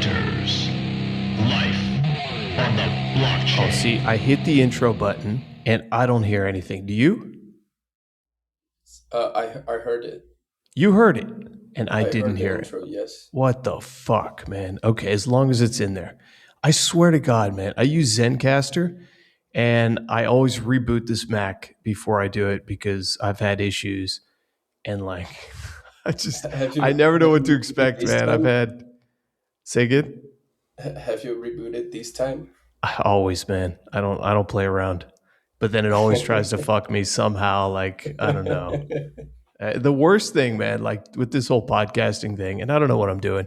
Auditors. Life on the blockchain. Oh, see, I hit the intro button and I don't hear anything. Do you? I heard it. You heard it and I heard didn't the hear intro, it. yes. What the fuck, man? Okay, as long as it's in there. I swear to God, man, I use Zencaster and I always reboot this Mac before I do it because I've had issues and like I never know what to expect, man. I've had say again? Have you rebooted this time? Always, man. I don't play around. But then it always tries to fuck me somehow. Like, I don't know. The worst thing, man, like with this whole podcasting thing, and I don't know what I'm doing,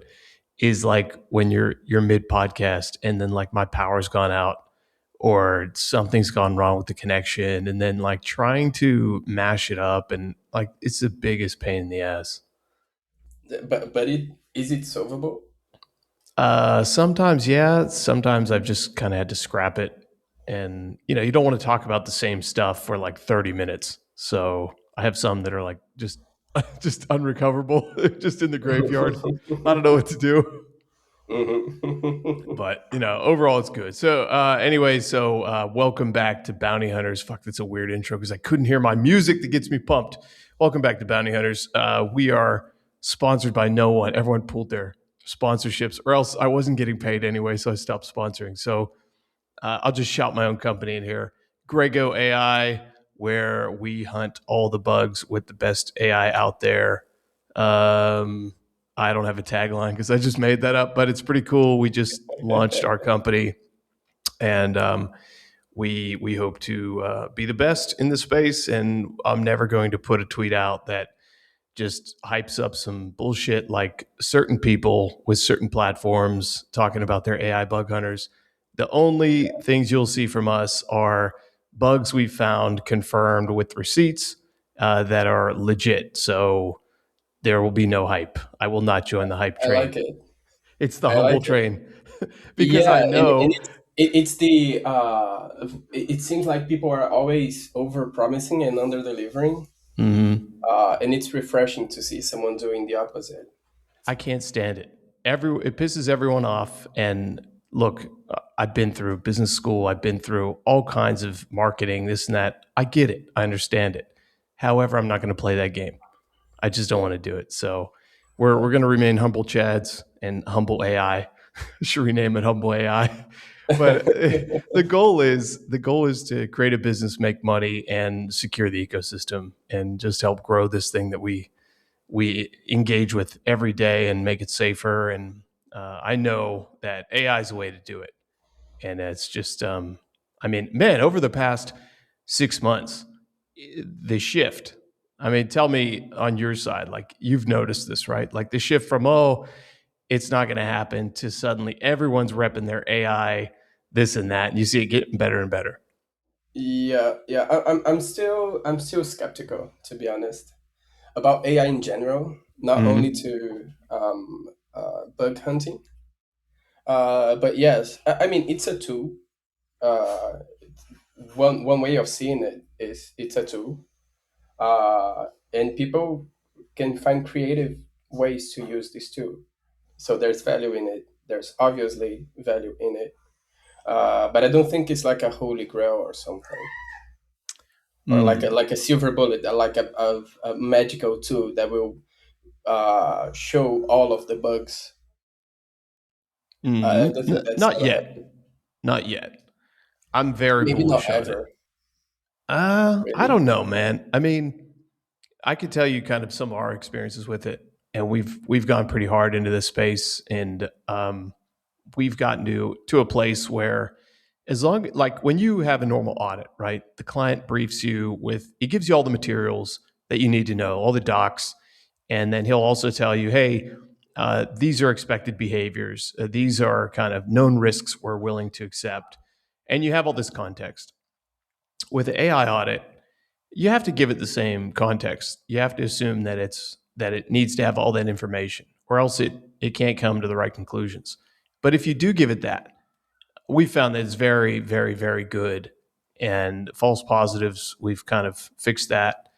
is like when you're mid podcast and then like my power's gone out or something's gone wrong with the connection, and then like trying to mash it up and like it's the biggest pain in the ass. But is it solvable? Sometimes, yeah. Sometimes I've just kind of had to scrap it. And, you don't want to talk about the same stuff for like 30 minutes. So I have some that are like just unrecoverable, just in the graveyard. I don't know what to do. But, overall it's good. So welcome back to Bounty Hunters. Fuck, that's a weird intro because I couldn't hear my music that gets me pumped. Welcome back to Bounty Hunters. We are sponsored by no one. Everyone pulled their sponsorships, or else I wasn't getting paid anyway, so I stopped sponsoring. So I'll just shout my own company in here, Grego AI, where we hunt all the bugs with the best AI out there. I don't have a tagline because I just made that up, but it's pretty cool. We just launched our company, and we hope to be the best in the space. And I'm never going to put a tweet out that just hypes up some bullshit like certain people with certain platforms talking about their AI bug hunters. The only things you'll see from us are bugs we found confirmed with receipts that are legit. So there will be no hype. I will not join the hype train. I like it. It's the humble train because yeah, I know and it's the it seems like people are always over promising and under delivering. And it's refreshing to see someone doing the opposite. I can't stand it. It pisses everyone off. And look, I've been through business school. I've been through all kinds of marketing, this and that. I get it. I understand it. However, I'm not going to play that game. I just don't want to do it. So we're going to remain humble Chads and humble AI. Should rename it humble AI. But the goal is to create a business, make money, and secure the ecosystem, and just help grow this thing that we engage with every day and make it safer. And I know that AI is a way to do it. And it's just, over the past 6 months, the shift. I mean, tell me on your side, like you've noticed this, right? Like the shift from, it's not going to happen to suddenly everyone's repping their AI, this and that. And you see it getting better and better. Yeah. I'm still skeptical, to be honest, about AI in general, not only to bug hunting. But yes, I mean, it's a tool. One way of seeing it is it's a tool, and people can find creative ways to use this tool. So there's value in it. There's obviously value in it, but I don't think it's like a holy grail or something, or like a silver bullet, like a magical tool that will show all of the bugs. I don't think that's Not yet. Not yet. I'm very maybe bullish not on ever. it. I don't know, man. I mean, I could tell you kind of some of our experiences with it, and we've gone pretty hard into this space, and we've gotten to a place where, as long like when you have a normal audit, right? The client briefs you with, it gives you all the materials that you need to know, all the docs, and then he'll also tell you, hey, these are expected behaviors. These are kind of known risks we're willing to accept, and you have all this context. With the AI audit, you have to give it the same context. You have to assume that it needs to have all that information, or else it can't come to the right conclusions. But if you do give it that, we found that it's very, very, very good. And false positives, we've kind of fixed that.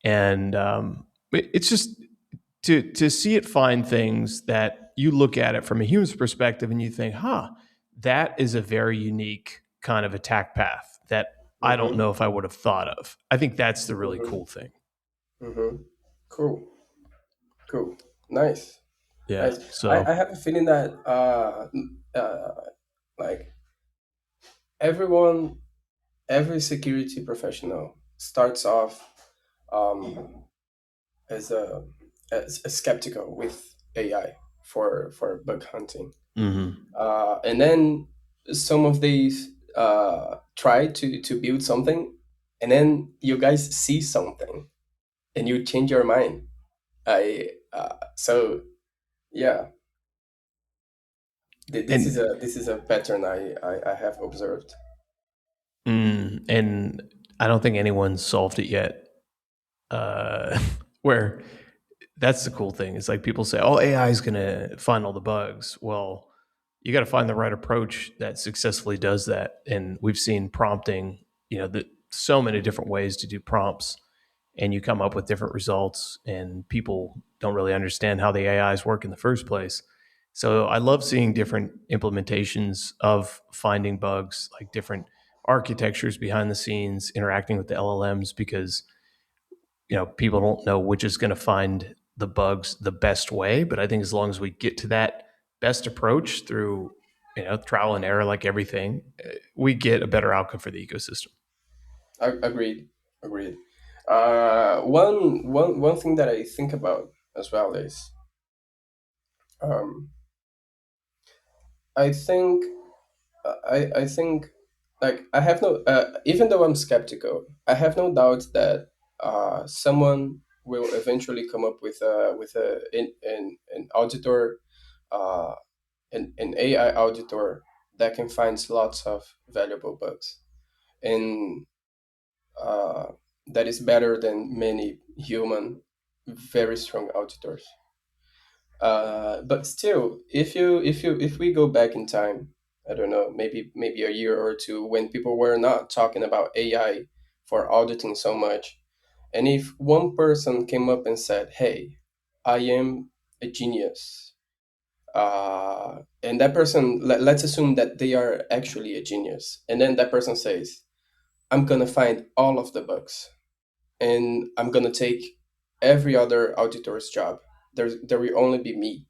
And it's just to see it find things that you look at it from a human's perspective and you think, huh, that is a very unique kind of attack path that I don't Mm-hmm. know if I would have thought of. I think that's the really Mm-hmm. cool thing. Mm-hmm. Cool. Cool. Nice. Yeah. Nice. So, I have a feeling that like everyone, every security professional starts off um, as a skeptical with AI for bug hunting, mhm. and then some of these try to build something, and then you guys see something and you change your mind. I so yeah, and this is a pattern I have observed. and I don't think anyone's solved it yet. Where that's the cool thing. It's like people say, "Oh, AI is going to find all the bugs." Well, you got to find the right approach that successfully does that. And we've seen prompting, so many different ways to do prompts, and you come up with different results. And people don't really understand how the AIs work in the first place. So I love seeing different implementations of finding bugs, like different architectures behind the scenes, interacting with the LLMs, because people don't know which is going to find the bugs the best way. But I think as long as we get to that best approach through trial and error, like everything, we get a better outcome for the ecosystem. Agreed. Agreed. One thing that I think about as well is um, I think I think like I have no even though I'm skeptical, I have no doubt that someone will eventually come up with an auditor, uh, an AI auditor that can find lots of valuable bugs, and uh, that is better than many human very strong auditors. But still, if we go back in time, I don't know, maybe a year or two when people were not talking about AI for auditing so much, and if one person came up and said, "Hey, I am a genius," and that person, let's assume that they are actually a genius, and then that person says, "I'm gonna find all of the bugs, and I'm gonna take every other auditor's job. There will only be me."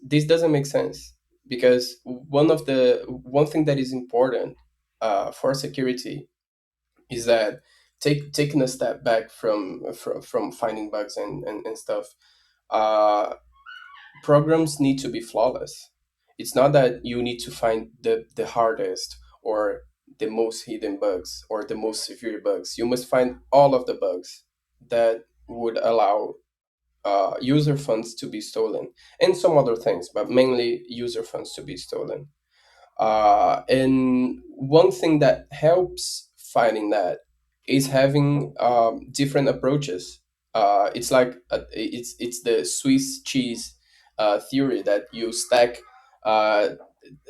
This doesn't make sense because one thing that is important for security is that taking a step back from finding bugs and stuff. Uh, Programs need to be flawless. It's not that you need to find the hardest or the most hidden bugs or the most severe bugs. You must find all of the bugs that would allow user funds to be stolen and some other things, but mainly user funds to be stolen. And one thing that helps fighting that is having different approaches. It's the Swiss cheese theory that you stack uh,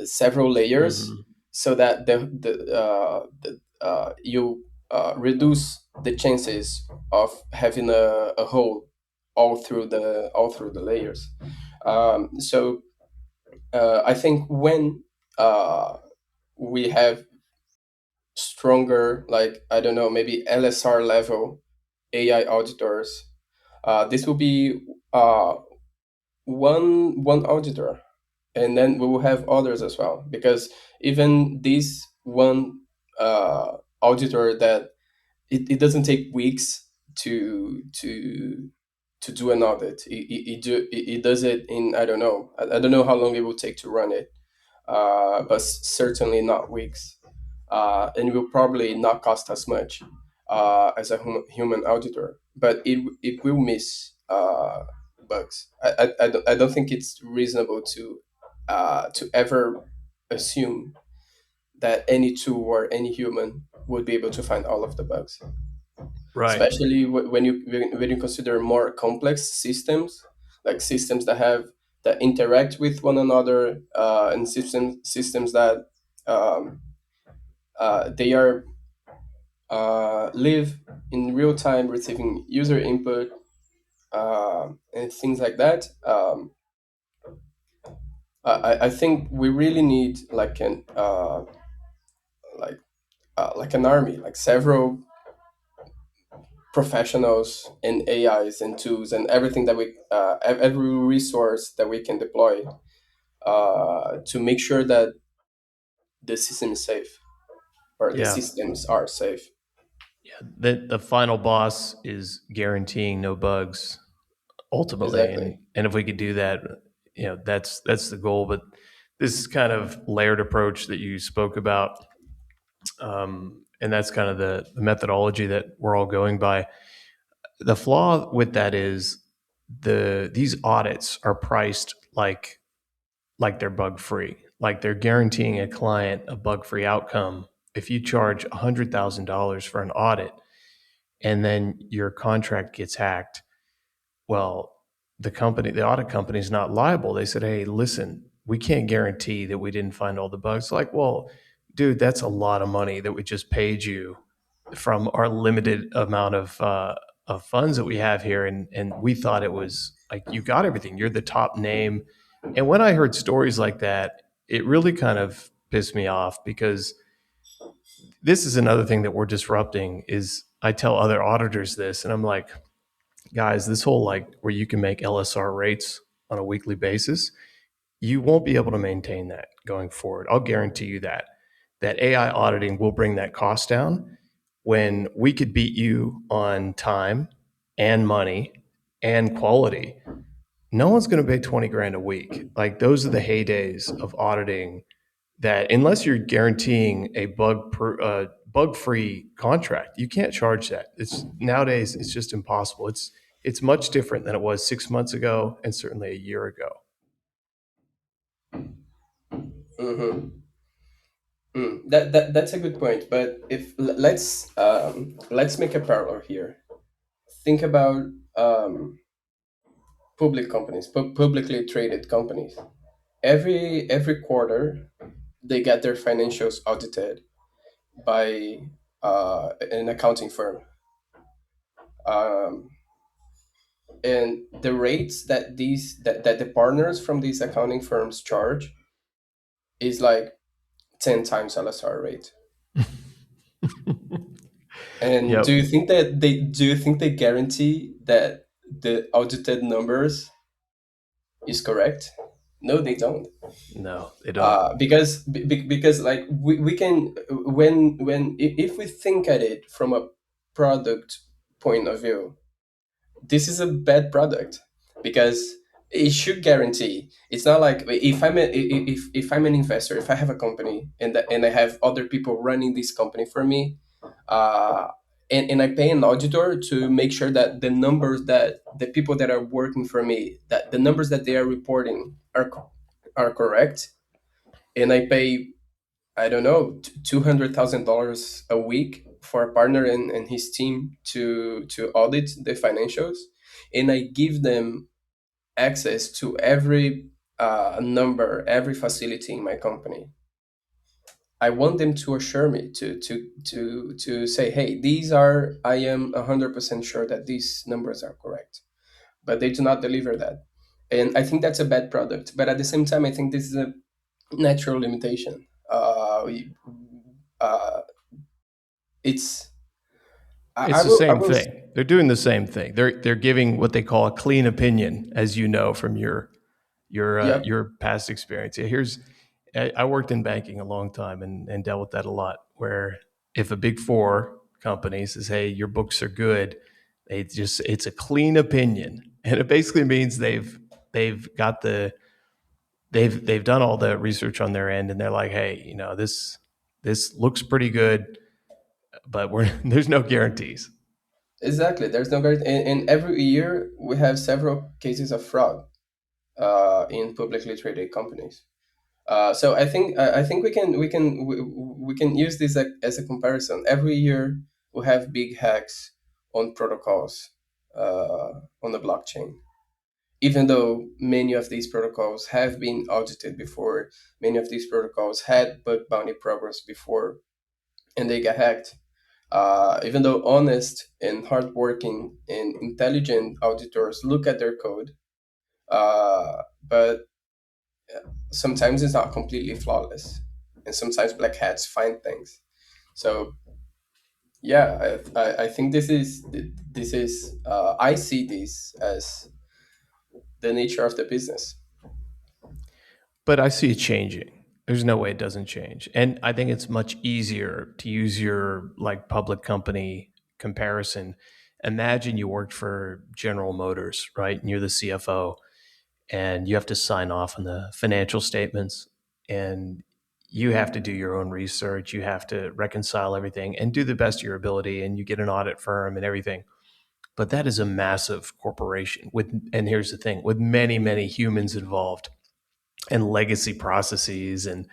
several layers Hmm. so that you reduce the chances of having a hole all through the layers. So I think when uh, we have stronger, like I don't know, maybe LSR level AI auditors, this will be uh, one auditor, and then we will have others as well. Because even this one auditor that it doesn't take weeks to do an audit. It does it in I don't know. I don't know how long it will take to run it, but certainly not weeks. And it will probably not cost as much as a human auditor, but it will miss bugs. I don't think it's reasonable to ever assume that any tool or any human would be able to find all of the bugs, Right. especially when you consider more complex systems, like systems that interact with one another, and systems that um, they are live in real time receiving user input and things like that. I think we really need like like an army, like several professionals and AIs and tools and everything that every resource that we can deploy to make sure that the system is safe, or the Yeah. systems are safe. The final boss is guaranteeing no bugs ultimately, Exactly. and if we could do that, that's the goal. But this kind of layered approach that you spoke about, and that's kind of the methodology that we're all going by. The flaw with that is these audits are priced like they're bug free, like they're guaranteeing a client a bug free outcome. If you charge $100,000 for an audit and then your contract gets hacked, well, the audit company is not liable. They said, hey, listen, we can't guarantee that we didn't find all the bugs. Like, well, dude, that's a lot of money that we just paid you from our limited amount of funds that we have here. And we thought it was like, you got everything. You're the top name. And when I heard stories like that, it really kind of pissed me off, because this is another thing that we're disrupting. Is I tell other auditors this, and I'm like, guys, this whole like where you can make LSR rates on a weekly basis, you won't be able to maintain that going forward. I'll guarantee you that AI auditing will bring that cost down when we could beat you on time and money and quality. No one's going to pay 20 grand a week. Like, those are the heydays of auditing, that unless you're guaranteeing a bug free contract, you can't charge that. It's nowadays it's just impossible. It's much different than it was 6 months ago, and certainly a year ago. Hmm. That's a good point. But if let's make a parallel here. Think about public companies, publicly traded companies. Every quarter, they get their financials audited by an accounting firm, um, and the rates that the partners from these accounting firms charge is like 10 times LSR rate. And Yep. do you think they guarantee that the audited numbers is correct? No, they don't. No, they don't. Because like we can, if we think at it from a product point of view, this is a bad product, because it should guarantee. It's not like if I'm an investor, if I have a company and I have other people running this company for me, uh, and I pay an auditor to make sure that the numbers that the people that are working for me, that the numbers that they are reporting are correct, and I pay, I don't know, $200,000 a week for a partner and his team to audit the financials, and I give them access to every number, every facility in my company. I want them to assure me to say, hey, these are, I am 100% sure that these numbers are correct, but they do not deliver that, and I think that's a bad product. But at the same time, I think this is a natural limitation. Uh, it's It's the I same will. thing. They're doing the same thing. They're giving what they call a clean opinion, as you know from Yep. your past experience. Yeah, I worked in banking a long time and dealt with that a lot. Where if a big four company says, "Hey, your books are good," it's a clean opinion, and it basically means they've got they've done all the research on their end, and they're like, "Hey, this looks pretty good, but there's no guarantees." Exactly. There's no guarantee, and every year we have several cases of fraud in publicly traded companies. So I think we can use this as a comparison. Every year we have big hacks on protocols on the blockchain. Even though many of these protocols have been audited before, many of these protocols had bug bounty programs before, and they get hacked. Even though honest and hardworking and intelligent auditors look at their code, but sometimes it's not completely flawless, and sometimes black hats find things. So yeah, I think I see this as the nature of the business. But I see it changing. There's no way it doesn't change. And I think it's much easier to use your like public company comparison. Imagine you worked for General Motors, right? And you're the CFO and you have to sign off on the financial statements and you have to do your own research. You have to reconcile everything and do the best of your ability and you get an audit firm and everything. But that is a massive corporation with, and here's the thing, with many, many humans involved and legacy processes. And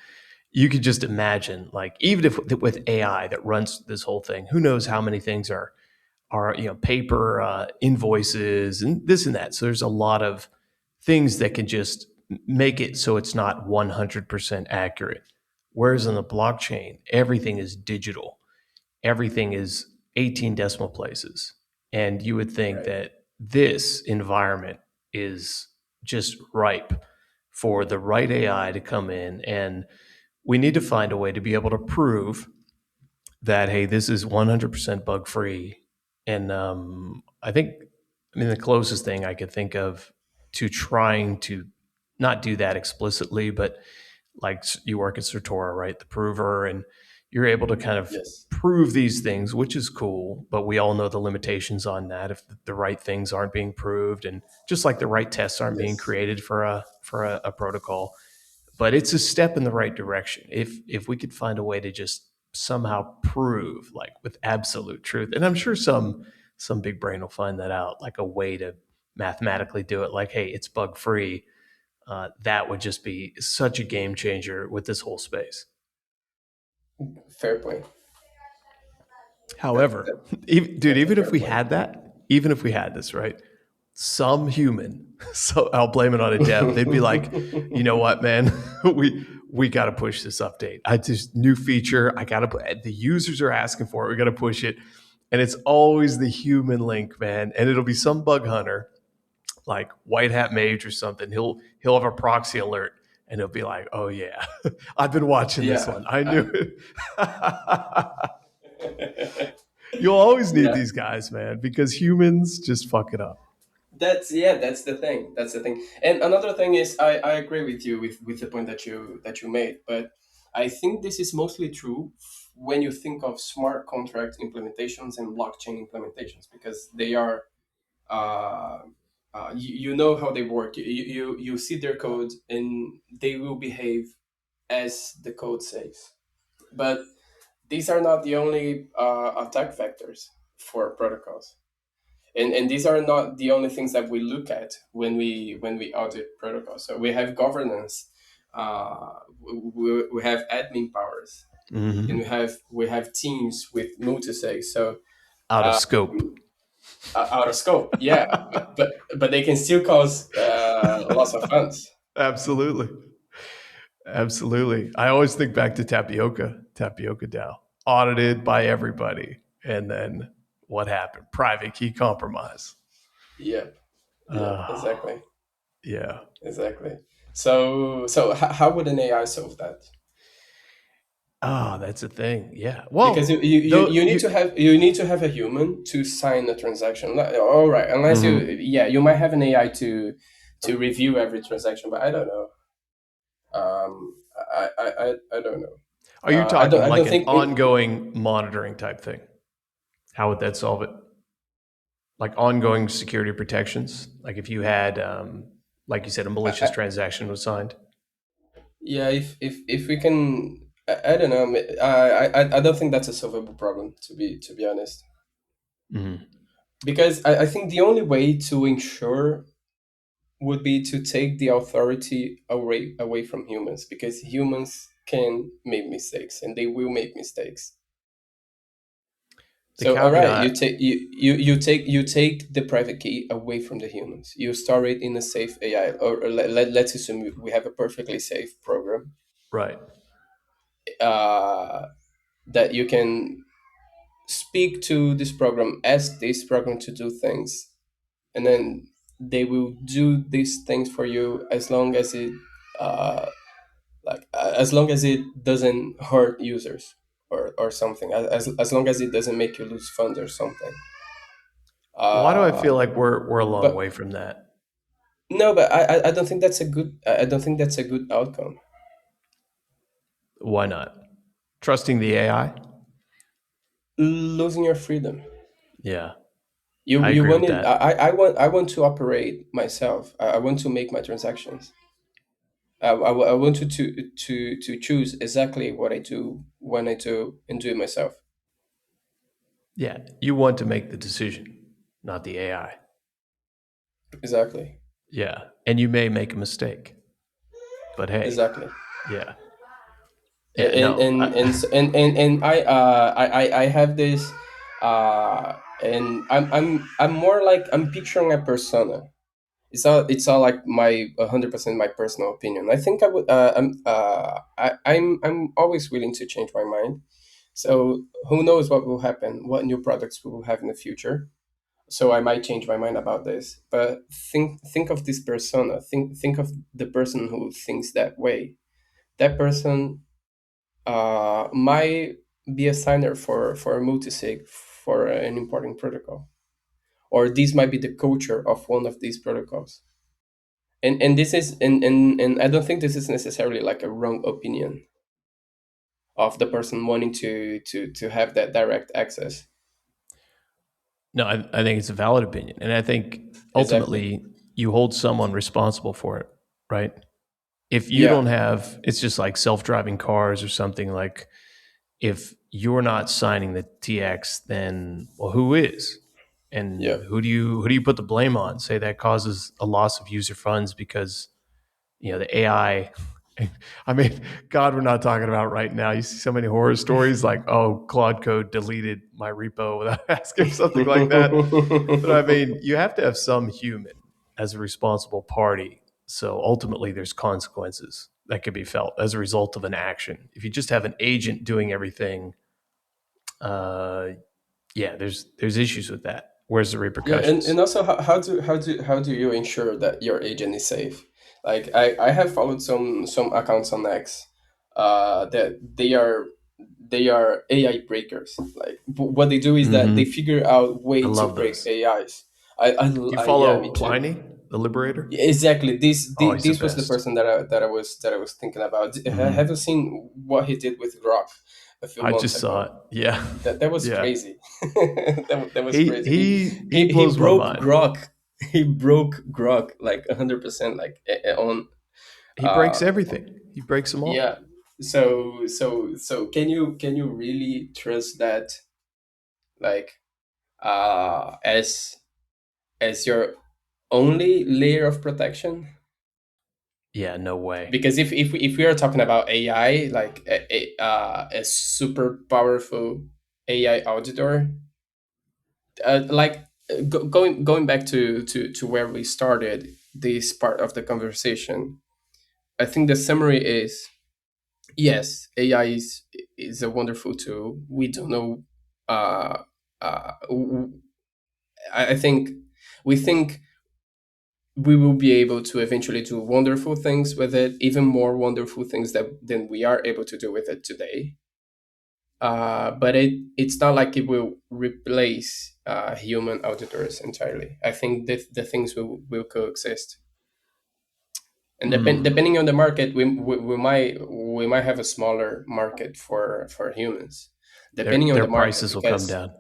you could just imagine, like, even if with AI that runs this whole thing, who knows how many things are paper invoices and this and that. So there's a lot of things that can just make it so it's not 100% accurate. Whereas on the blockchain, everything is digital. Everything is 18 decimal places. And you would think Right. that this environment is just ripe for the right AI to come in. And we need to find a way to be able to prove that, hey, this is 100% bug free. And I mean, the closest thing I could think of to trying to not do that explicitly, but like you work at Certora, right? The prover, and you're able to kind of Yes. prove these things, which is cool. But we all know the limitations on that if the right things aren't being proved, and just like the right tests aren't being Yes. created for a protocol. But it's a step in the right direction. If we could find a way to just somehow prove, like with absolute truth, and I'm sure some big brain will find that out, like a way to mathematically do it, like, hey, it's bug free. That would just be such a game changer with this whole space. Fair point. That, However, that dude, that's a even if fair we point. had that, even if we had this, right? Some human, so I'll blame it on a dev. They'd be like, you know what, man, we got to push this update. I just new feature. I got to put the users are asking for it. We got to push it, and it's always the human link, man. And it'll be some bug hunter like White Hat Mage or something. He'll have a proxy alert, and he'll be like, oh yeah, I've been watching this Yeah. one. I knew it. You'll always need Yeah. these guys, man, because humans just fuck it up. That's the thing. That's the thing. And another thing is, I agree with you with the point that you made, but I think this is mostly true when you think of smart contract implementations and blockchain implementations, because they are uh, you know how they work. You see their code and they will behave as the code says. But these are not the only attack vectors for protocols, and these are not the only things that we look at when we audit protocols. So we have governance, we have admin powers, and Hmm. we have teams with multi-sig. So Out of um, scope. out of scope, yeah, but they can still cause loss of funds. Absolutely. Absolutely. I always think back to Tapioca DAO, audited by everybody. And then what happened? Private key compromise. Yep, yep, Uh, exactly, yeah. exactly. So how would an AI solve that? Oh, that's the thing. Yeah. Because you, Well, you, you though you need you, to have a human to sign a transaction. All right, unless Mhm. you might have an AI to review every transaction, but I don't know. I don't know. Are you I don't talking I like don't an think ongoing monitoring type thing? How would that solve it? Like ongoing security protections? Like if you had, like you said, a malicious I, transaction was signed? yeah, if we can, I don't know. I don't think that's a solvable problem, to be honest, Mhm. because I think the only way to ensure would be to take the authority away from humans, because humans can make mistakes and they will make mistakes. The So all right, caveat, you take the private key away from the humans. You store it in a safe AI, or let's assume we have a perfectly safe program right. uh, that you can speak to this program, ask this program to do things, and then they will do these things for you as long as it uh, like as long as it doesn't hurt users or something, as long as it doesn't make you lose funds or something. Why do I uh feel like we're a long but way from that? no, but I don't think that's a good, I don't think that's a good outcome. Why not? Trusting the AI? Losing your freedom. Yeah, You I you agree want with it, that. I want to operate myself. I want to make my transactions. I want to choose exactly what I do, when I do, and do it myself. Yeah, you want to make the decision, not the AI. Exactly. Yeah, and you may make a mistake, but hey, Exactly. yeah, yeah, and no, and and s- and I have this, and I'm more like, I'm picturing a persona. It's all like my 100% my personal opinion. I think I would, I'm always willing to change my mind. So who knows what will happen, what new products we will have in the future. So I might change my mind about this. But think of this persona. Think of the person who thinks that way. That person might be a signer for a multisig for an important protocol, or this might be the culture of one of these protocols. And this is, and I don't think this is necessarily like a wrong opinion of the person wanting to have that direct access. no, I think it's a valid opinion, and I think Exactly. ultimately you hold someone responsible for it, right? If you Yeah. don't have, it's just like self-driving cars or something. Like if you're not signing the TX, then well, who is? Yeah. And who do you put the blame on? Say that causes a loss of user funds because the AI. I mean, God, we're not talking about right now. You see so many horror stories like, oh, Claude Code deleted my repo without asking or something like that. But I mean, you have to have some human as a responsible party. So ultimately, there's consequences that could be felt as a result of an action. If you just have an agent doing everything, uh, yeah, there's issues with that. Where's the Yeah, and repercussions? also, how do you ensure that your agent is safe? Like I have followed some accounts on X, that they are AI breakers. Like what they do is that they Hmm. figure out I way to love break those. AIs. Do you Yeah, follow me too. Pliny, the Liberator? Yeah, exactly. Oh, he's the This was the best. person that I was thinking about. Have you Hmm. seen what he did with Grok a few I months just saw ago? it. Yeah, That was yeah. crazy. That was He crazy. he He blows my broke mind. Grok. He broke Grok like 100%, like on. He breaks uh everything. He breaks them yeah. all. So can you really trust that, like, as your only layer of protection? Yeah, no way. Because if we are talking about AI, like a super powerful AI auditor, like, going back to where we started this part of the conversation, I think the summary is, yes, AI is a wonderful tool. We don't know. Uh, I think we think we will be able to eventually do wonderful things with it, even more wonderful things than we are able to do with it today. But it's not like it will replace human auditors entirely. I think the things will coexist, and Mm. depending on the market, we might have a smaller market for humans, Their depending on their the market, prices will come because, down.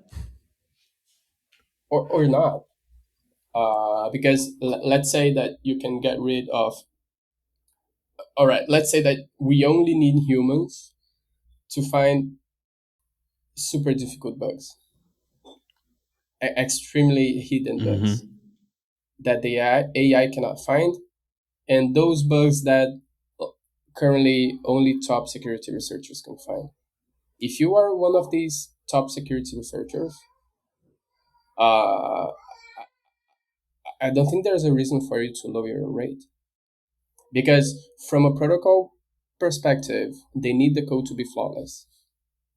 or not, because let's say that you can get rid of. All right, let's say that we only need humans to find super difficult bugs, extremely hidden bugs Hmm. that the AI cannot find, and those bugs that currently only top security researchers can find. If you are one of these top security researchers, uh, I don't think there's a reason for you to lower your rate, because from a protocol perspective, they need the code to be flawless.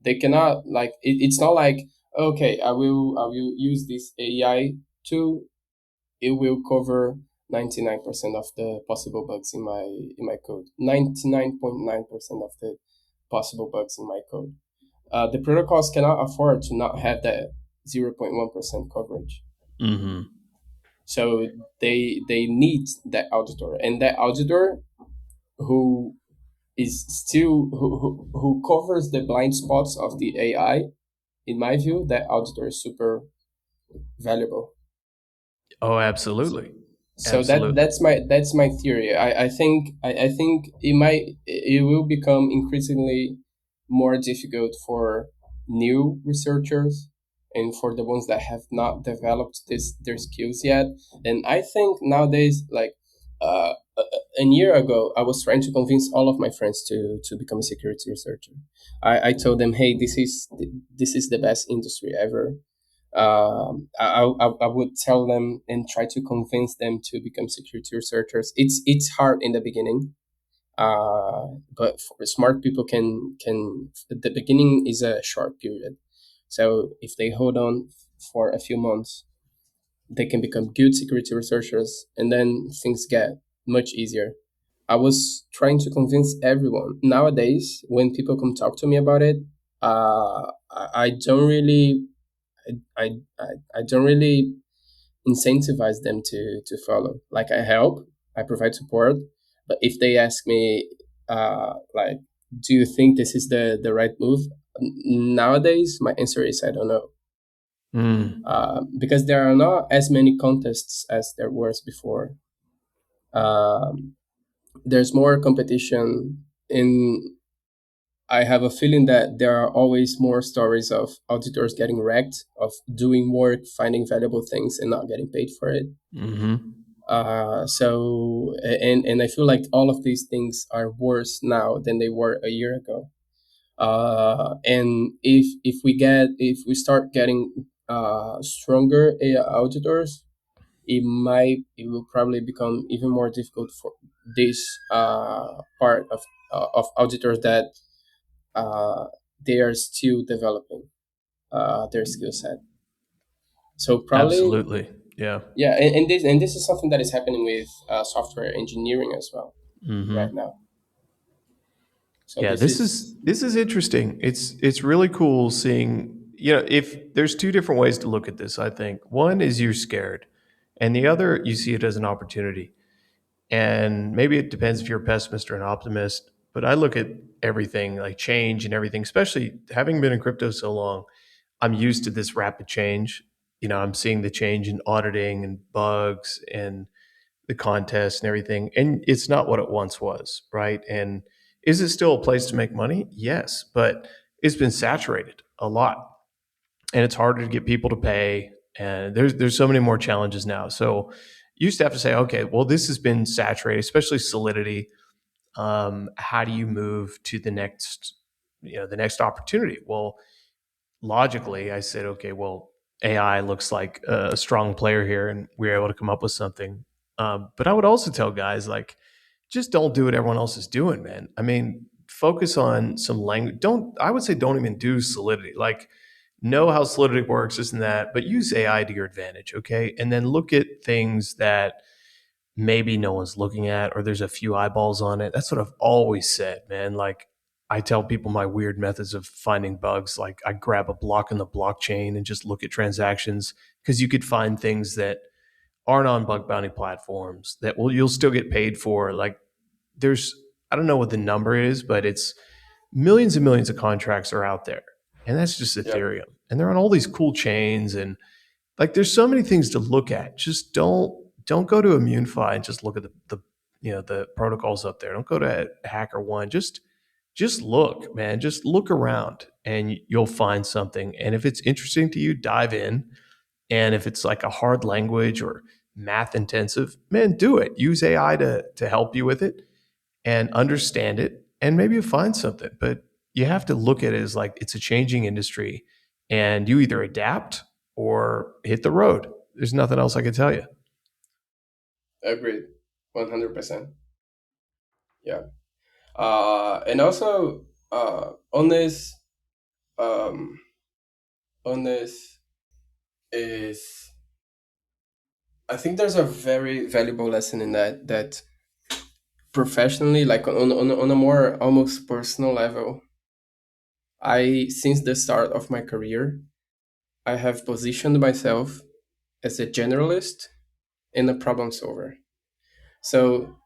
They cannot, like, it's not like, okay, I will use this AI tool. It will cover 99% of the possible bugs in my code. 99.9% of the possible bugs in my code. The protocols cannot afford to not have that 0.1% coverage. Mm-hmm. So they need that auditor, and that auditor who is still who covers the blind spots of the AI. In my view, that auditor is super valuable. Oh, absolutely. So Absolutely. that's my theory. I think it will become increasingly more difficult for new researchers and for the ones that have not developed their skills yet. And I think nowadays, like a year ago, I was trying to convince all of my friends to become a security researcher. I told them, hey, this is the best industry ever. I would tell them and try to convince them to become security researchers. It's hard in the beginning, but for smart people can the beginning is a short period. So if they hold on for a few months, they can become good security researchers, and then things get much easier. I was trying to convince everyone. Nowadays, when people come talk to me about it, I don't really I, I, I don't really incentivize them to follow. Like I help, I provide support, but if they ask me, like, do you think this is the right move? Nowadays, my answer is I don't know, Mm. because there are not as many contests as there was before. Um, there's more competition in I have a feeling that there are always more stories of auditors getting wrecked, of doing work, finding valuable things, and not getting paid for it. Mm-hmm. And I feel like all of these things are worse now than they were a year ago. And if we start getting stronger AI auditors, it will probably become even more difficult for this part of auditors that uh, they are still developing their skill set. So probably, Absolutely. Yeah. yeah, and this is something that is happening with software engineering as well right Mm-hmm. now. So Yeah, this this is is this is interesting. It's really cool seeing, if there's two different ways to look at this, I think. One is you're scared, and the other you see it as an opportunity. And maybe it depends if you're a pessimist or an optimist, but I look at everything like change and everything, especially having been in crypto so long, I'm used to this rapid change. I'm seeing the change in auditing and bugs and the contests and everything. And it's not what it once was, right? And is it still a place to make money? Yes, but it's been saturated a lot, and it's harder to get people to pay. And there's so many more challenges now. So you used to have to say, okay, well, this has been saturated, especially Solidity. How do you move to the next opportunity? Well, logically, I said, okay, well, AI looks like a strong player here, and we were able to come up with something. But I would also tell guys, like, just don't do what everyone else is doing, man. I mean, focus on some language. I would say, don't even do Solidity. Like, know how Solidity works, this and that, but use AI to your advantage, okay? And then look at things that maybe no one's looking at, or there's a few eyeballs on it. That's what I've always said, man. Like, I tell people my weird methods of finding bugs. Like, I grab a block in the blockchain and just look at transactions, because you could find things that aren't on bug bounty platforms that you'll still get paid for. Like, there's, I don't know what the number is, but it's millions and millions of contracts are out there. And that's just yeah, Ethereum. And they're on all these cool chains, and like, there's so many things to look at. Just don't go to ImmuneFi and just look at the protocols up there. Don't go to HackerOne. Just look, man. Just look around, and you'll find something. And if it's interesting to you, dive in. And if it's like a hard language or math intensive, man, do it. Use AI to help you with it and understand it, and maybe you find something. But you have to look at it as like it's a changing industry, and you either adapt or hit the road. There's nothing else I can tell you. agreed, 100%. Yeah, and also um, on this is I think there's a very valuable lesson in that, that professionally, like on a more almost personal level, I, since the start of my career, I have positioned myself as a generalist and a problem solver. So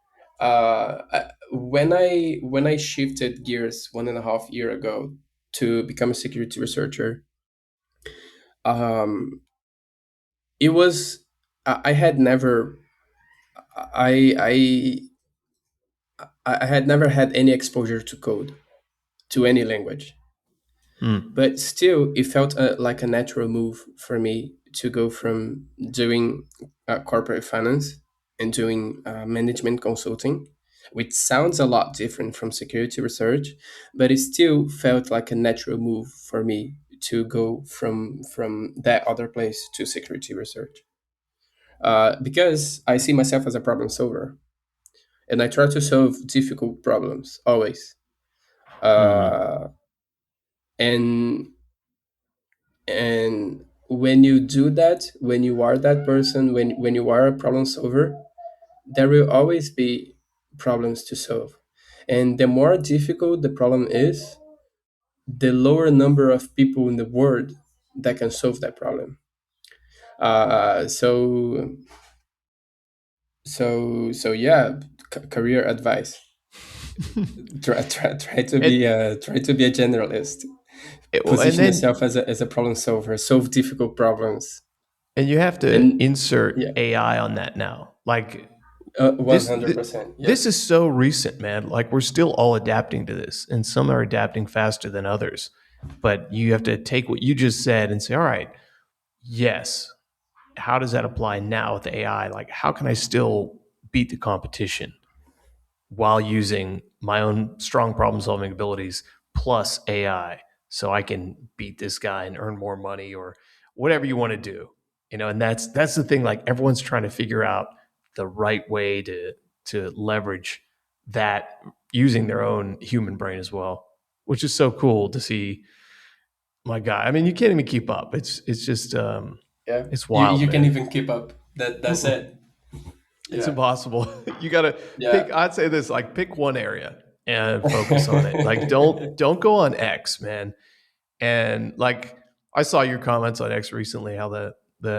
when I shifted gears 1.5 year ago to become a security researcher, um, it was I had never I I had never had any exposure to code, to any language. Hmm. But still, it felt like a natural move for me to go from doing corporate finance and doing management consulting, which sounds a lot different from security research, but it still felt like a natural move for me to go from that other place to security research, because I see myself as a problem solver and I try to solve difficult problems always. Hmm. Uh, and and when you do that, when you are that person, when you are a problem solver, there will always be problems to solve, and the more difficult the problem is, the lower number of people in the world that can solve that problem. So yeah, career advice: try to and be a generalist. well, and Position then yourself as a problem solver, solve difficult problems. and you have to And insert yeah, AI on that now. Like one this, hundred th- percent this yes. is so recent, man. Like we're still all adapting to this, and some are adapting faster than others. But you have to take what you just said and say, all right, yes, how does that apply now with AI? Like, how can I still beat the competition while using my own strong problem solving abilities plus AI so I can beat this guy and earn more money or whatever you want to do. And that's the thing, like everyone's trying to figure out the right way to leverage that using their own human brain as well, which is so cool to see. My God, I mean, you can't even keep up. It's just Yeah, it's wild, you can man. even keep up. That's Mm-mm. it. It's Yeah, impossible. You got to yeah, pick. I'd say this: like, pick one area and focus on it. Like, don't go on X, man. And like, I saw your comments on X recently, how the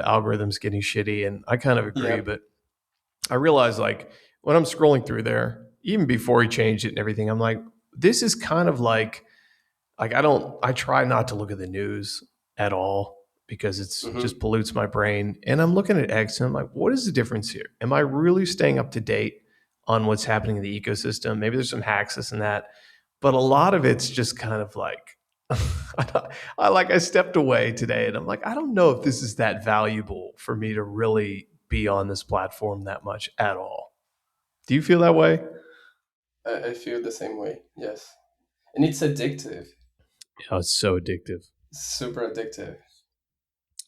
algorithm's getting shitty, and I kind of agree. yeah. But I realized, like, when I'm scrolling through there, even before he changed it and everything, I'm like, this is kind of like I try not to look at the news at all because it's Hmm. just pollutes my brain. And I'm looking at X and I'm like, what is the difference here? Am I really staying up to date on what's happening in the ecosystem? Maybe there's some hacks, this and that, but a lot of it's just kind of like I stepped away today and I'm like, I don't know if this is that valuable for me to really be on this platform that much at all. Do you feel that way? I feel the same way. Yes, and it's addictive, Oh, it's so addictive. super addictive.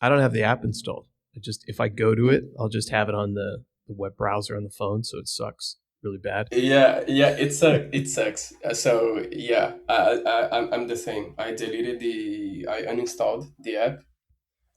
I don't have the app installed. I just if I go to it, Mm. I'll just have it on the web browser on the phone, so it sucks really bad. Yeah, yeah. It sucks. So yeah, I'm the same. I uninstalled the app,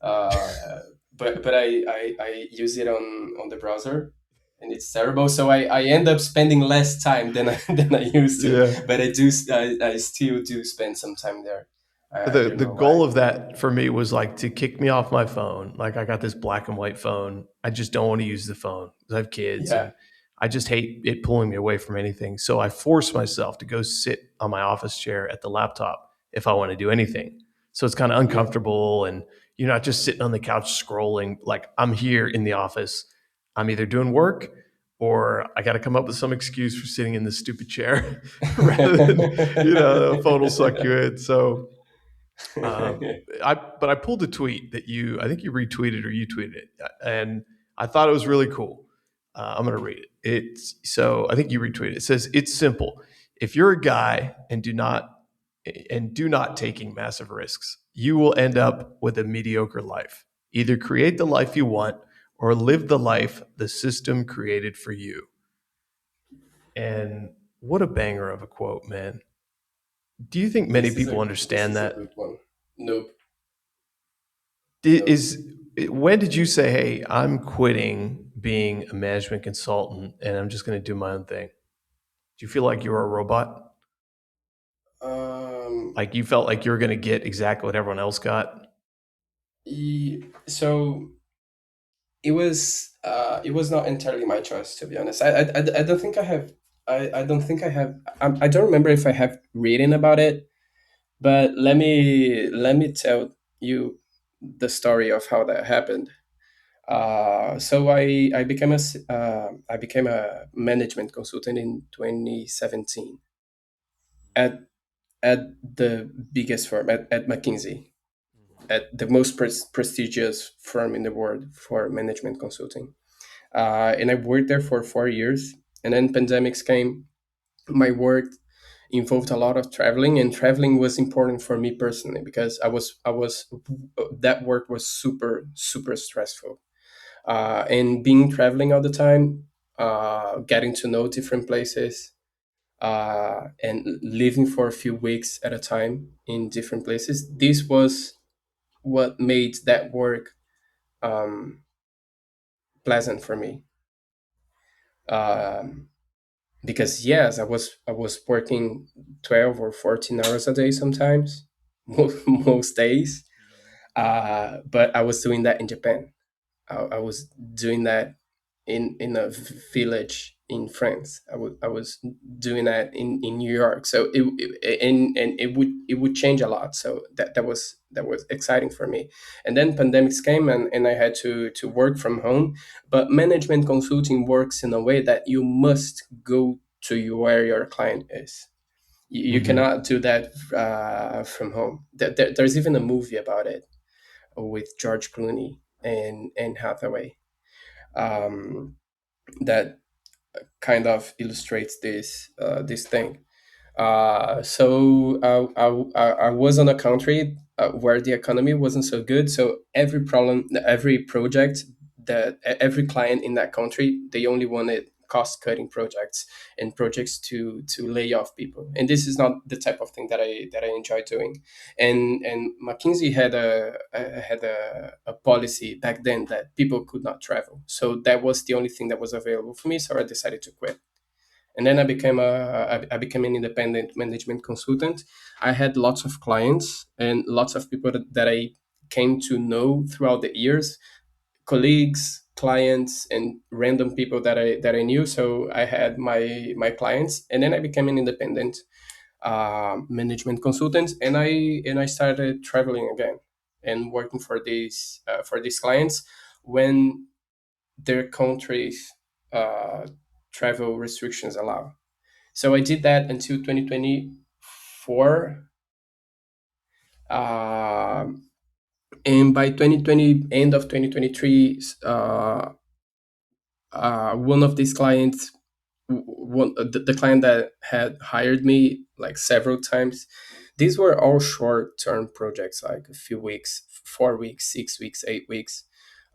uh, but I use it on the browser, and it's terrible. So I end up spending less time than than I used to. Yeah. But I still do spend some time there. I The don't the know why. goal of that for me was like to kick me off my phone. Like I got this black and white phone. I just don't want to use the phone because I have kids Yeah, and I just hate it pulling me away from anything. So I force myself to go sit on my office chair at the laptop if I want to do anything. So it's kind of yeah, uncomfortable and you're not just sitting on the couch scrolling. Like I'm here in the office. I'm either doing work or I got to come up with some excuse for sitting in this stupid chair rather than, the phone will suck you in. So um, I pulled a tweet that I think you retweeted or you tweeted it, and I thought it was really cool. I'm going to read it. I think you retweeted it. It says it's simple. If you're a guy and do not taking massive risks, you will end up with a mediocre life. Either create the life you want or live the life the system created for you. And what a banger of a quote, man. Do you think many people this understand is a that? good one. Nope. Is Nope. when did you say, "Hey, I'm quitting being a management consultant and I'm just going to do my own thing"? Do you feel like you were a robot? Um, Like you felt like you were going to get exactly what everyone else got? so it was not entirely my choice, to be honest. I don't think I have. I don't think I have. I don't remember if I have reading about it. But let me tell you the story of how that happened. So I became a management consultant in 2017 at at the biggest firm at McKinsey, at the most prestigious firm in the world for management consulting. And I worked there for 4 years, and then pandemics came. My work involved a lot of traveling, and traveling was important for me personally because I was that work was super stressful, and being traveling all the time, getting to know different places, and living for a few weeks at a time in different places. This was what made that work um, pleasant for me. Um, because yes, I was working 12 or 14 hours a day sometimes, most days. But I was doing that in Japan. I was doing that in a village in France. I was doing that in New York. So and it would change a lot. So that was exciting for me. And then pandemics came, and I had to work from home. But management consulting works in a way that you must go to where your client is. You Mm-hmm. cannot do that from home. There's even a movie about it with George Clooney and Hathaway, um, that kind of illustrates this thing. So I was on a country where the economy wasn't so good. So every problem, every project, every client in that country, they only wanted cost cutting projects and projects to lay off people. And this is not the type of thing that I enjoy doing. And McKinsey had a policy back then that people could not travel. So that was the only thing that was available for me. So I decided to quit, and then I became an independent management consultant. I had lots of clients and lots of people that I came to know throughout the years, colleagues, clients, and random people that I knew. So I had my clients, and then I became an independent management consultant, and I started traveling again and working for these clients when their countries travel restrictions allow. So I did that until 2024. Um, and by 2020, end of 2023, one of these clients, the client that had hired me like several times, these were all short-term projects, like a few weeks, 4 weeks, 6 weeks, 8 weeks.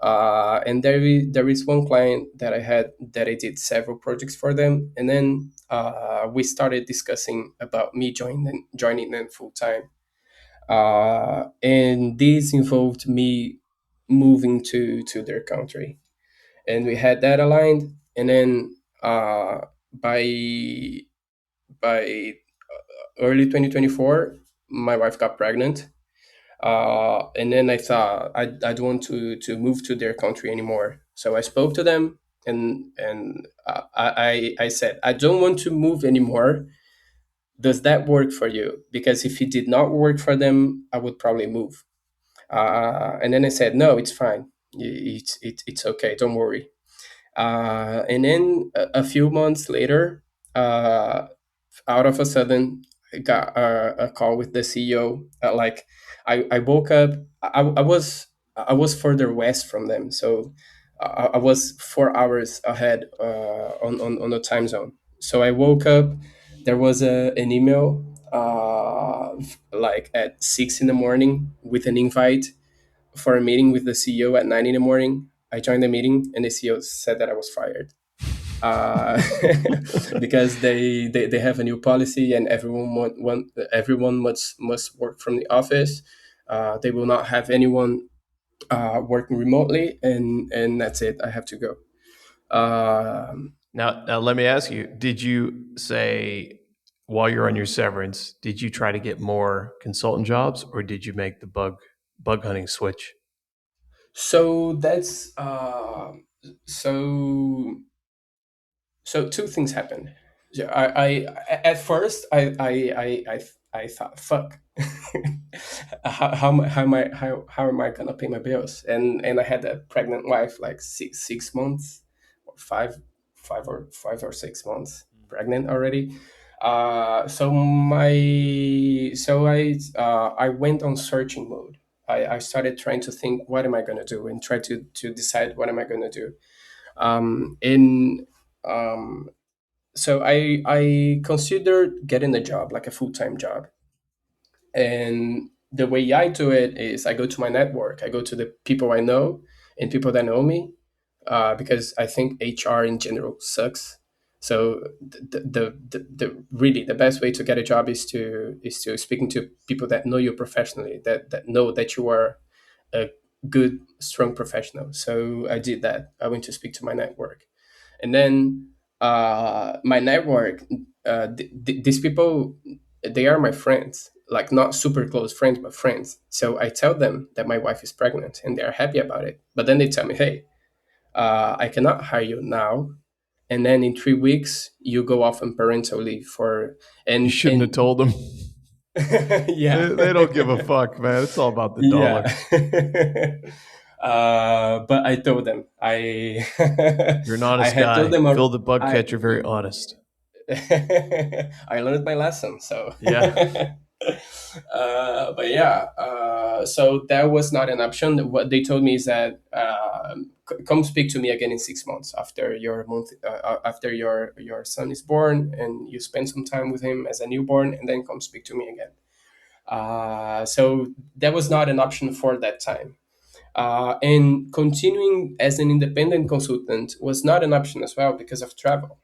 And there is one client that I had that I did several projects for them, and then we started discussing about me joining them full time. And this involved me moving to their country, and we had that aligned. And then by by early 2024, my wife got pregnant, and then I thought I don't want to move to their country anymore. So I spoke to them, and I said I don't want to move anymore. Does that work for you? Because if it did not work for them, I would probably move. And then I said, no, it's fine. It's okay. Don't worry. And then a few months later, uh, out of a sudden, I got a call with the CEO. Like I woke up. I was further west from them, so I was 4 hours ahead on the time zone. So I woke up. There was an email like at 6 in the morning with an invite for a meeting with the CEO at 9 in the morning. I joined the meeting, and the CEO said that I was fired, uh, because they have a new policy, and everyone must work from the office. They will not have anyone working remotely, and that's it. I have to go. Now let me ask you: did you say while you're on your severance, did you try to get more consultant jobs, or did you make the bug hunting switch? So that's so so two things happened. Yeah, I at first I thought, fuck, how am I gonna pay my bills? And I had a pregnant wife, like 6 months, or 5 or 6 months pregnant already. I went on searching mode. I started trying to think, what am I gonna do, and try to decide what am I gonna do. In So I considered getting a job, like a full-time job. And the way I do it is I go to my network, I go to the people I know and people that know me, because I think HR in general sucks. So really the best way to get a job is to speaking to people that know you professionally, that know that you are a good, strong professional. So I did that. I went to speak to my network. And then my network, these people, they are my friends, like not super close friends, but friends. So I tell them that my wife is pregnant, and they're happy about it. But then they tell me, hey, I cannot hire you now, and then in 3 weeks you go off on parental leave for You shouldn't have and told them. yeah. They don't give a fuck, man. It's all about the Yeah. dollar. But I told them, I You're an I honest had told guy. them, Phil the bug I catcher, very honest. I learned my lesson. So, Yeah. but yeah, so that was not an option. What they told me is that, come speak to me again in 6 months after after your son is born, and you spend some time with him as a newborn, and then come speak to me again. So that was not an option for that time. And continuing as an independent consultant was not an option as well because of travel,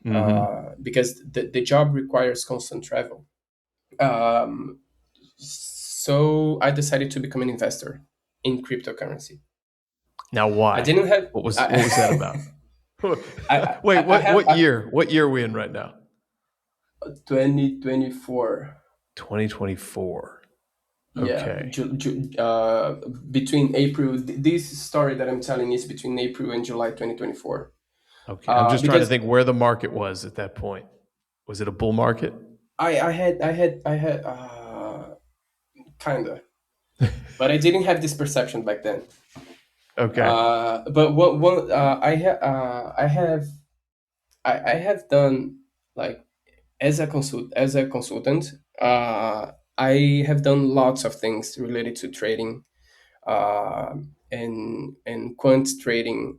Mm-hmm. because the job requires constant travel. Um, so I decided to become an investor in cryptocurrency. Now, I why? didn't have. What was that about? Wait, I have what year? What year are we in right now? 2024. 2024. Yeah, Okay. between April. This story that I'm telling is between April and July 2024. Okay. I'm just trying to Because think where the market was at that point. Was it a bull market? I had kinda, but I didn't have this perception back then. Okay. But one I have done, like, as a consultant. I have done lots of things related to trading, and quant trading,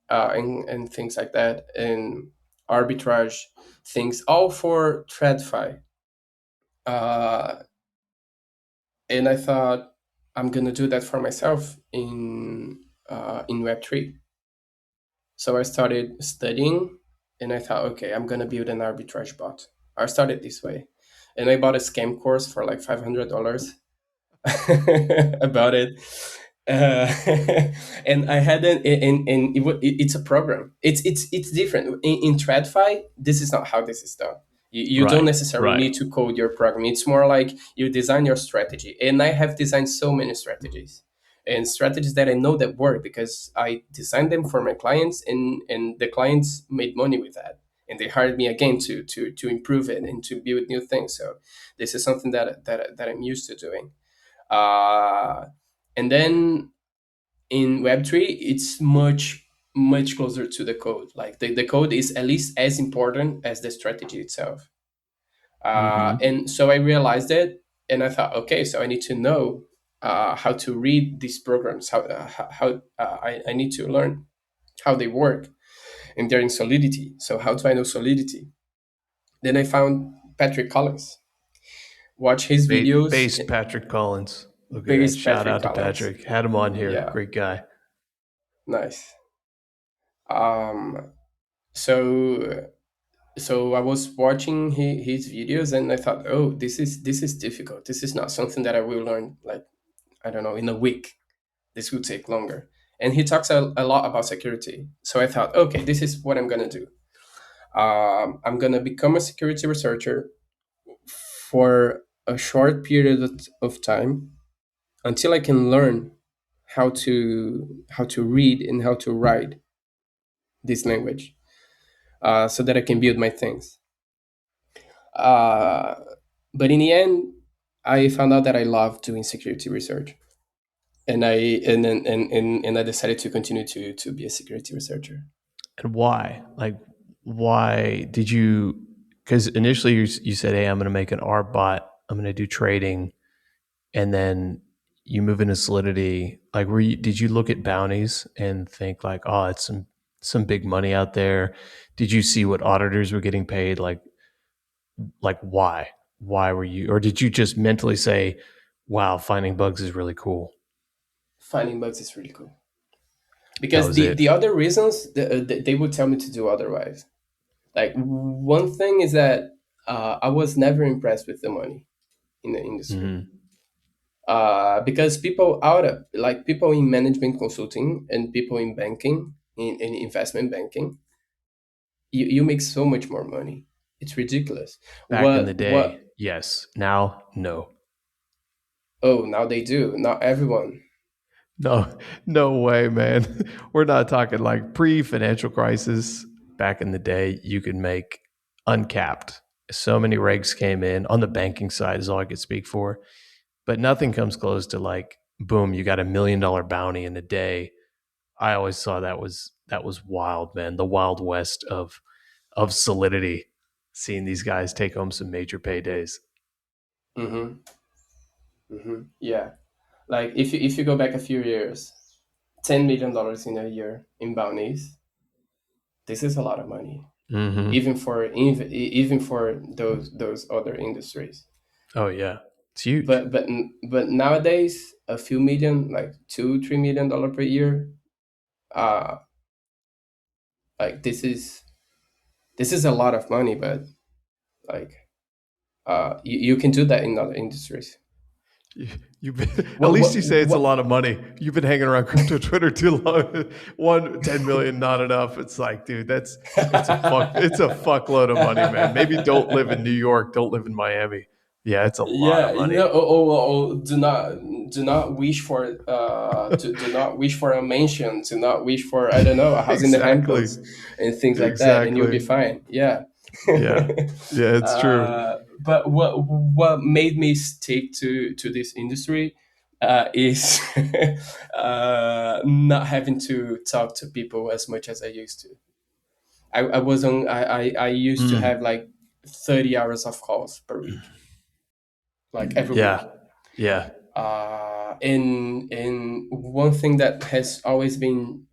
and things like that, and arbitrage things, all for TradFi. Uh, and I thought, I'm gonna do that for myself in Web3. So I started studying, and I thought, okay, I'm gonna build an arbitrage bot. I started this way, and I bought a scam course for like $500 about it. uh, and I had and it's a program. It's different in TradFi. This is not how this is done. You don't Right. necessarily Right. need to code your program. It's more like you design your strategy. And I have designed so many strategies, and strategies that I know that work because I designed them for my clients, and the clients made money with that, and they hired me again to improve it and to build new things. So this is something that I'm used to doing. uh, and then in Web3, it's much closer to the code. Like the code is at least as important as the strategy itself. Mm-hmm. And so I realized it, and I thought, okay, so I need to know how to read these programs. I need to learn how they work, and they're in Solidity. So how do I know Solidity? Then I found Patrick Collins. Watch his videos. Based Patrick Collins. Look at that. Based Shout Patrick out to Collins. Patrick. Had him on here. Yeah, Great guy. nice. Um, so so I was watching his videos, and I thought, oh, this is difficult. This is not something that I will learn, like, I don't know, in a week. This will take longer. And he talks a lot about security. So I thought, okay, this is what I'm going to do. I'm going to become a security researcher for a short period of time until I can learn how to read and how to write this language, so that I can build my things. Uh, but in the end, I found out that I love doing security research, and I decided to continue to be a security researcher. And why? Like, why did you? Because initially you said, "Hey, I'm going to make an R bot. I'm going to do trading," and then you move into Solidity. Like, did you look at bounties and think like, "Oh, it's some big money out there"? Did you see what auditors were getting paid? Like why? Why were you? Or did you just mentally say, "Wow, finding bugs is really cool"? Finding bugs is really cool That because was the it. other reasons they would tell me to do otherwise. Like one thing is that I was never impressed with the money in the industry. Hmm. Because people out of like people in management consulting and people in banking, in investment banking, you make so much more money. It's ridiculous. Back in the What? day, yes. Now, no. Oh, now they do. Not everyone. No, no way, man. We're not talking like pre-financial crisis. Back in the day, you could make uncapped. So many regs came in on the banking side is all I could speak for. But nothing comes close to like, boom, you got $1 million bounty in a day. I always saw that was wild, man. The wild west of Solidity. Seeing these guys take home some major paydays. Mm-hmm. Mm-hmm. Yeah. Like if you go back a few years, $10 million in a year in bounties. This is a lot of money, Hmm. even for those other industries. Oh yeah, it's huge. But nowadays, a few million, like $2-3 million per year, uh, like this is a lot of money. But like you can do that in other industries. You, you've been, at What least what you say it's a what? lot of money. You've been hanging around crypto Twitter too long. 10 million, not enough. It's like, dude, it's a fuckload of money, man. Maybe don't live in New York, don't live in Miami. Yeah, it's a lot of Yeah, money. do not wish for do not wish for a mansion, do not wish for, I don't know, a house in the Exactly. Hamptons and things like that, and you'll be Exactly. fine. Yeah. Yeah. Yeah, it's true. But what made me stick to this industry is not having to talk to people as much as I used to. I was on I used to have Mm. like 30 hours of calls per week, like every Yeah. week. Yeah. And one thing that has always been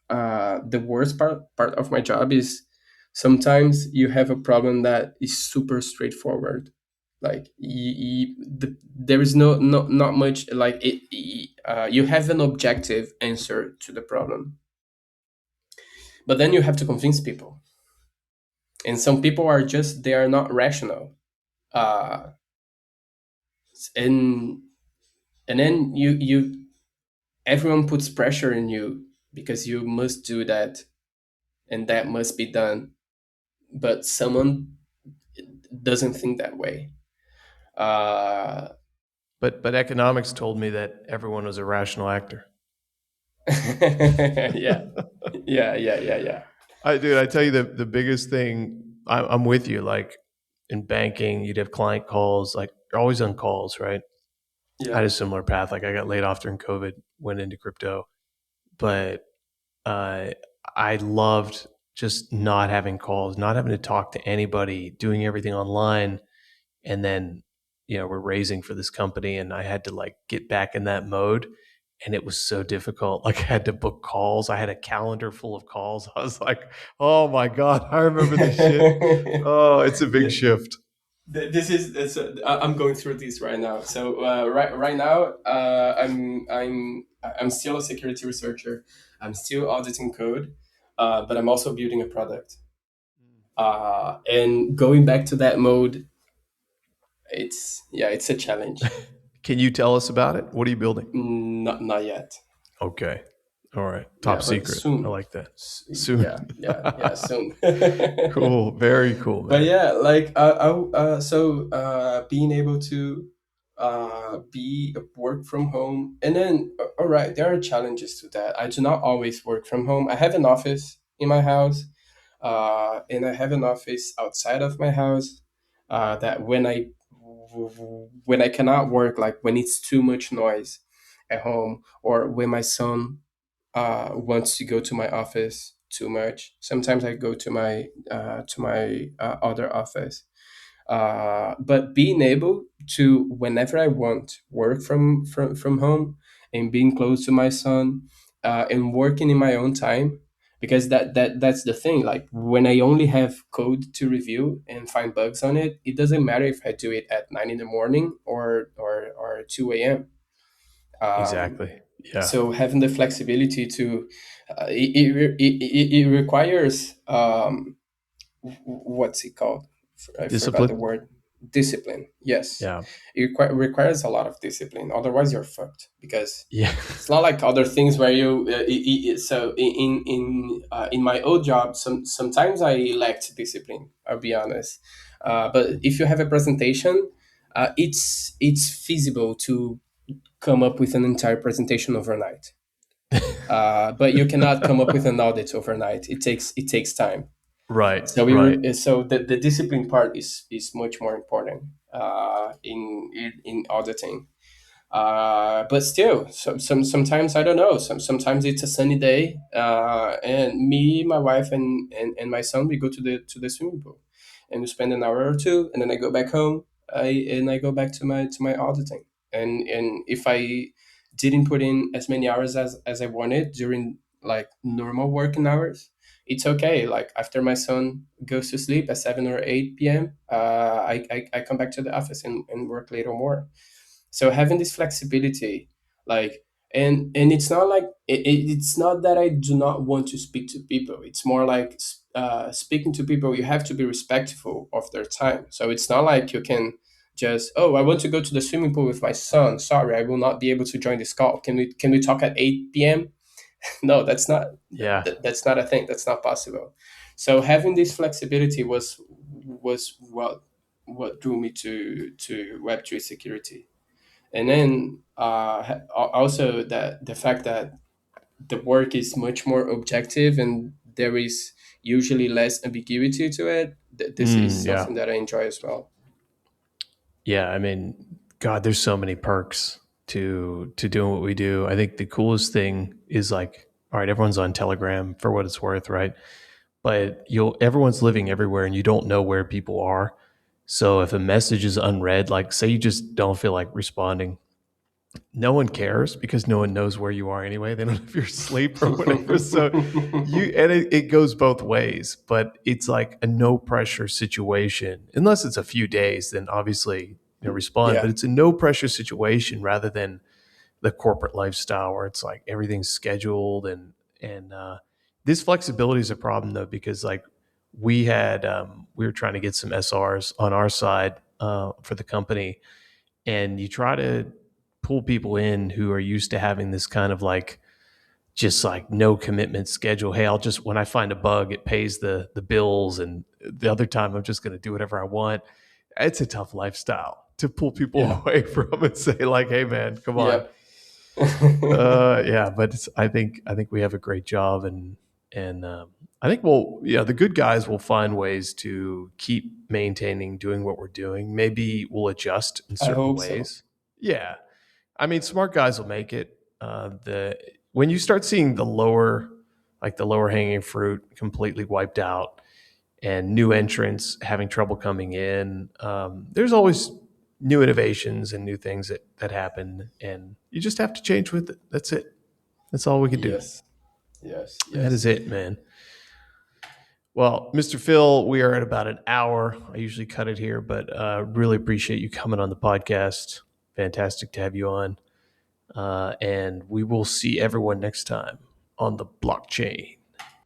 the worst part of my job is sometimes you have a problem that is super straightforward. Like there is not much like you have an objective answer to the problem, but then you have to convince people, and some people are just they are not rational. uh, and and then you everyone puts pressure on you because you must do that and that must be done, but someone doesn't think that way. uh But economics told me that everyone was a rational actor. yeah, yeah. I tell you the biggest thing. I'm with you. Like in banking, you'd have client calls. Like you're always on calls, right? I Yeah. had a similar path. Like I got laid off during COVID, went into crypto, but uh, I loved just not having calls, not having to talk to anybody, doing everything online, and then we're raising for this company, and I had to like get back in that mode. And it was so difficult. Like I had to book calls. I had a calendar full of calls. I was like, "Oh my god, I remember this shit." Oh, it's a big Yeah. shift. I'm going through this right now. So right now, I'm still a security researcher. I'm still auditing code, but I'm also building a product. And going back to that mode, it's a challenge. Can you tell us about it? What are you building? Not yet. Okay. All right. Yeah, Top but secret. I soon. like that. Yeah, Soon. yeah, soon. Cool. Very cool, But man. yeah, like so being able to be work from home, and then all right, there are challenges to that. I do not always work from home. I have an office in my house, and I have an office outside of my house. That when I cannot work, like when it's too much noise at home, or when my son wants to go to my office too much. Sometimes I go to my other office. But being able to, whenever I want, work from home and being close to my son, and working in my own time, because that's the thing. Like when I only have code to review and find bugs on it, it doesn't matter if I do it at 9 in the morning or 2 a.m. Exactly. Yeah. So having the flexibility to it requires what's it called, I forgot the Discipline. word. Discipline. Yes, Yeah. it requires a lot of discipline, otherwise you're fucked, because Yeah. it's not like other things where you so in my old job, sometimes I lacked discipline, I'll be honest. But if you have a presentation, it's feasible to come up with an entire presentation overnight. But you cannot come up with an audit overnight. It takes time. Right. So Right. so the discipline part is much more important in auditing. But still, sometimes I don't know. Sometimes it's a sunny day, and me, my wife, and my son, we go to the swimming pool, and we spend an hour or two, and then I go back home. I go back to my auditing, and if I didn't put in as many hours as I wanted during like normal working hours, it's okay. Like after my son goes to sleep at 7 or 8 p.m., I come back to the office and work later more. So having this flexibility, like, and it's not like it's not that I do not want to speak to people. It's more like speaking to people, you have to be respectful of their time. So it's not like you can just, oh, I want to go to the swimming pool with my son, sorry, I will not be able to join this call, can we talk at 8 p.m.? No, Yeah. that's not a thing, that's not possible. So having this flexibility was what drew me to Web3 security. And then also that the fact that the work is much more objective and there is usually less ambiguity to it. This is Yeah. something that I enjoy as well. Yeah. I mean, God, there's so many perks to doing what we do. I think the coolest thing is like, all right, everyone's on Telegram for what it's worth, right? But everyone's living everywhere and you don't know where people are. So if a message is unread, like say you just don't feel like responding, no one cares because no one knows where you are anyway. They don't know if you're asleep or whatever. So it goes both ways, but it's like a no pressure situation. Unless it's a few days, then obviously respond. But Yeah. it's a no pressure situation rather than the corporate lifestyle where it's like everything's scheduled and this flexibility is a problem though because like we were trying to get some SRs on our side for the company, and you try to pull people in who are used to having this kind of like just like no commitment schedule. Hey, I'll just, when I find a bug, it pays the bills, and the other time I'm just going to do whatever I want. It's a tough lifestyle to pull people Yeah. away from and say like, hey man, come on. Yep. Yeah, but I think we have a great job, and I think the good guys will find ways to keep maintaining doing what we're doing. Maybe we'll adjust in I certain hope so. ways. Yeah, I mean, smart guys will make it. The When you start seeing the lower hanging fruit completely wiped out, and new entrants having trouble coming in, there's always new innovations and new things that happen, and you just have to change with it. That's it. That's all we can do. Yes. Yes. That Yes. is it, man. Well, Mr. Phil, we are at about an hour. I usually cut it here, but really appreciate you coming on the podcast. Fantastic to have you on. And we will see everyone next time on the blockchain.